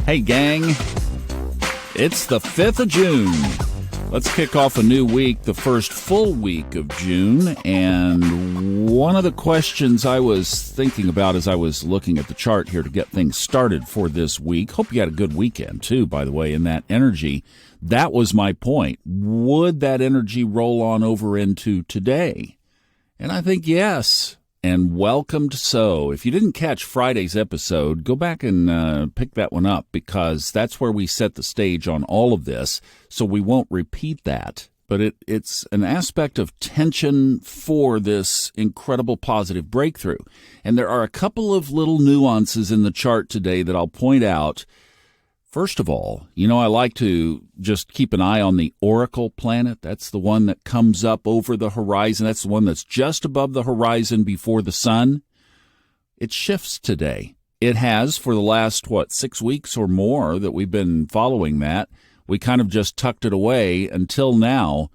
Hey, gang. It's the 5th of June. Let's kick off a new week, the first full week of June. And one of the questions I was thinking about as I was looking at the chart here to get things started for this week, hope you had a good weekend too, by the way, in that energy. That was my point. Would that energy roll on over into today? And I think yes. And welcomed so. If you didn't catch Friday's episode, go back and pick that one up, because that's where we set the stage on all of this, so we won't repeat that. But it's an aspect of tension for this incredible positive breakthrough. And there are a couple of little nuances in the chart today that I'll point out. First of all, I like to just keep an eye on the oracle planet. That's the one that comes up over the horizon. That's the one that's just above the horizon before the sun. It shifts today. It has for the last, 6 weeks or more that we've been following that. We kind of just tucked it away until now.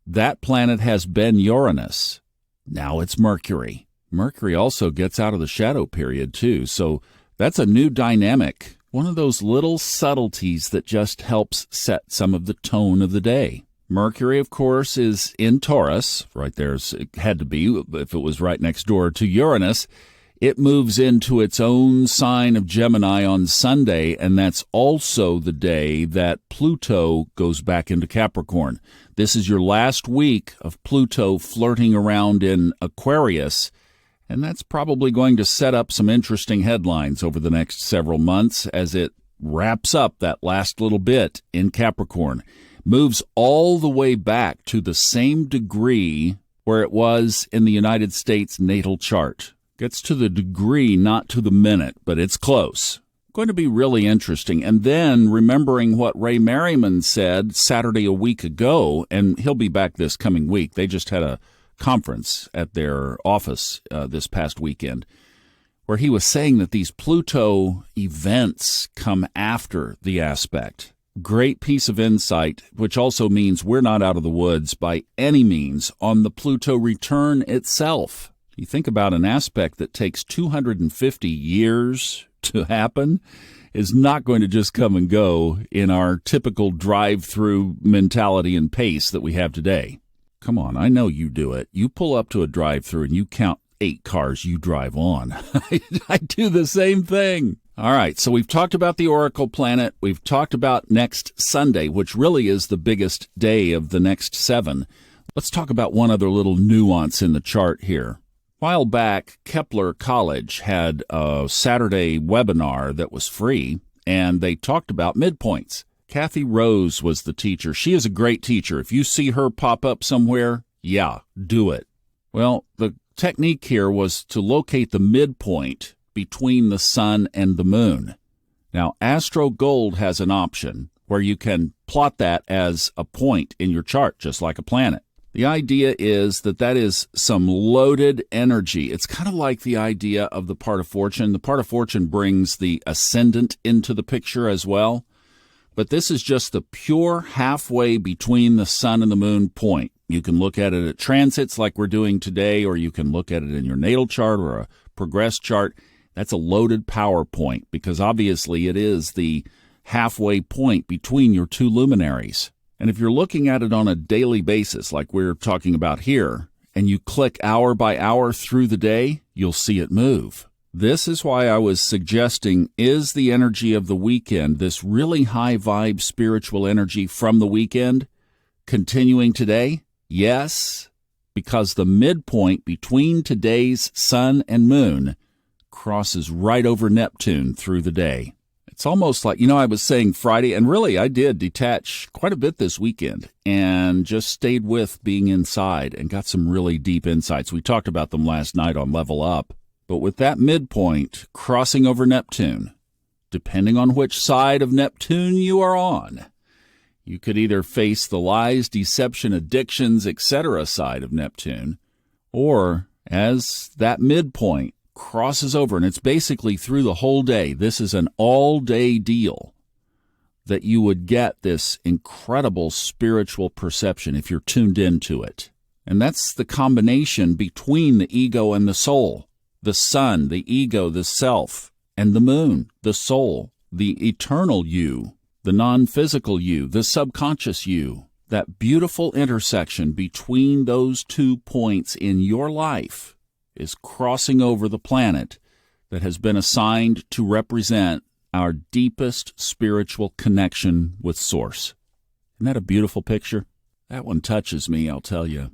That planet has been Uranus. Now it's Mercury. Mercury also gets out of the shadow period too. So that's a new dynamic. One of those little subtleties that just helps set some of the tone of the day. Mercury, of course, is in Taurus. Right there, it had to be if it was right next door to Uranus. It moves into its own sign of Gemini on Sunday, and that's also the day that Pluto goes back into Capricorn. This is your last week of Pluto flirting around in Aquarius. And that's probably going to set up some interesting headlines over the next several months as it wraps up that last little bit in Capricorn. Moves all the way back to the same degree where it was in the United States natal chart. Gets to the degree, not to the minute, but it's close. Going to be really interesting. And then remembering what Ray Merriman said Saturday a week ago, and he'll be back this coming week. They just had a conference at their office this past weekend, where he was saying that these Pluto events come after the aspect. Great piece of insight, which also means we're not out of the woods by any means on the Pluto return itself. You think about an aspect that takes 250 years to happen is not going to just come and go in our typical drive-through mentality and pace that we have today. Come on, I know you do it. You pull up to a drive-thru and you count 8 cars you drive on. I do the same thing. All right, so we've talked about the oracle planet. We've talked about next Sunday, which really is the biggest day of the next 7. Let's talk about one other little nuance in the chart here. A while back, Kepler College had a Saturday webinar that was free, and they talked about midpoints. Kathy Rose was the teacher. She is a great teacher. If you see her pop up somewhere, yeah, do it. Well, the technique here was to locate the midpoint between the sun and the moon. Now, Astro Gold has an option where you can plot that as a point in your chart, just like a planet. The idea is that is some loaded energy. It's kind of like the idea of the part of fortune. The part of fortune brings the ascendant into the picture as well. But this is just the pure halfway between the sun and the moon point. You can look at it at transits like we're doing today, or you can look at it in your natal chart or a progress chart. That's a loaded power point because obviously it is the halfway point between your two luminaries. And if you're looking at it on a daily basis like we're talking about here, and you click hour by hour through the day, you'll see it move. This is why I was suggesting, is the energy of the weekend, this really high vibe spiritual energy from the weekend, continuing today? Yes, because the midpoint between today's sun and moon crosses right over Neptune through the day. It's almost like, I was saying Friday, and really I did detach quite a bit this weekend and just stayed with being inside and got some really deep insights. We talked about them last night on Level Up. But with that midpoint crossing over Neptune, depending on which side of Neptune you are on, you could either face the lies, deception, addictions, etc. side of Neptune, or as that midpoint crosses over, and it's basically through the whole day, this is an all-day deal, that you would get this incredible spiritual perception if you're tuned into it. And that's the combination between the ego and the soul. The sun, the ego, the self, and the moon, the soul, the eternal you, the non-physical you, the subconscious you. That beautiful intersection between those 2 points in your life is crossing over the planet that has been assigned to represent our deepest spiritual connection with Source. Isn't that a beautiful picture? That one touches me, I'll tell you.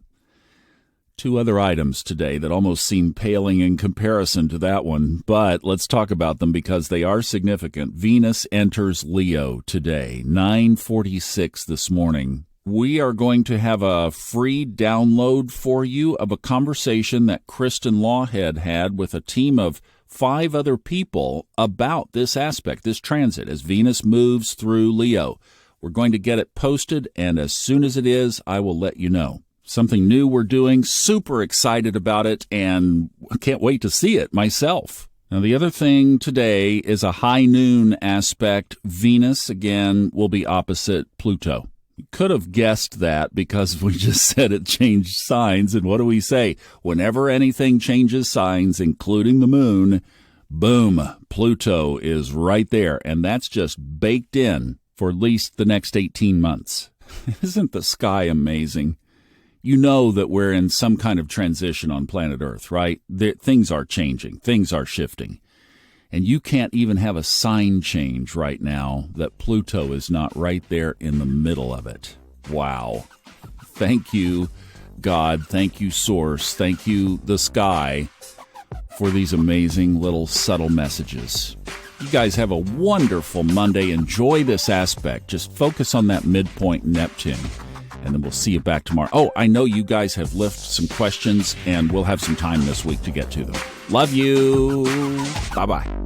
2 other items today that almost seem paling in comparison to that one, but let's talk about them because they are significant. Venus enters Leo today, 9:46 this morning. We are going to have a free download for you of a conversation that Kristen Lawhead had with a team of 5 other people about this aspect, this transit, as Venus moves through Leo. We're going to get it posted, and as soon as it is, I will let you know. Something new we're doing, super excited about it, and I can't wait to see it myself. Now, the other thing today is a high noon aspect. Venus, again, will be opposite Pluto. You could have guessed that because we just said it changed signs. And what do we say? Whenever anything changes signs, including the moon, boom, Pluto is right there. And that's just baked in for at least the next 18 months. Isn't the sky amazing? You know that we're in some kind of transition on planet Earth, right? Things are changing. Things are shifting. And you can't even have a sign change right now that Pluto is not right there in the middle of it. Wow. Thank you, God. Thank you, Source. Thank you, the sky, for these amazing little subtle messages. You guys have a wonderful Monday. Enjoy this aspect. Just focus on that midpoint Neptune. And then we'll see you back tomorrow. Oh, I know you guys have left some questions, and we'll have some time this week to get to them. Love you. Bye-bye.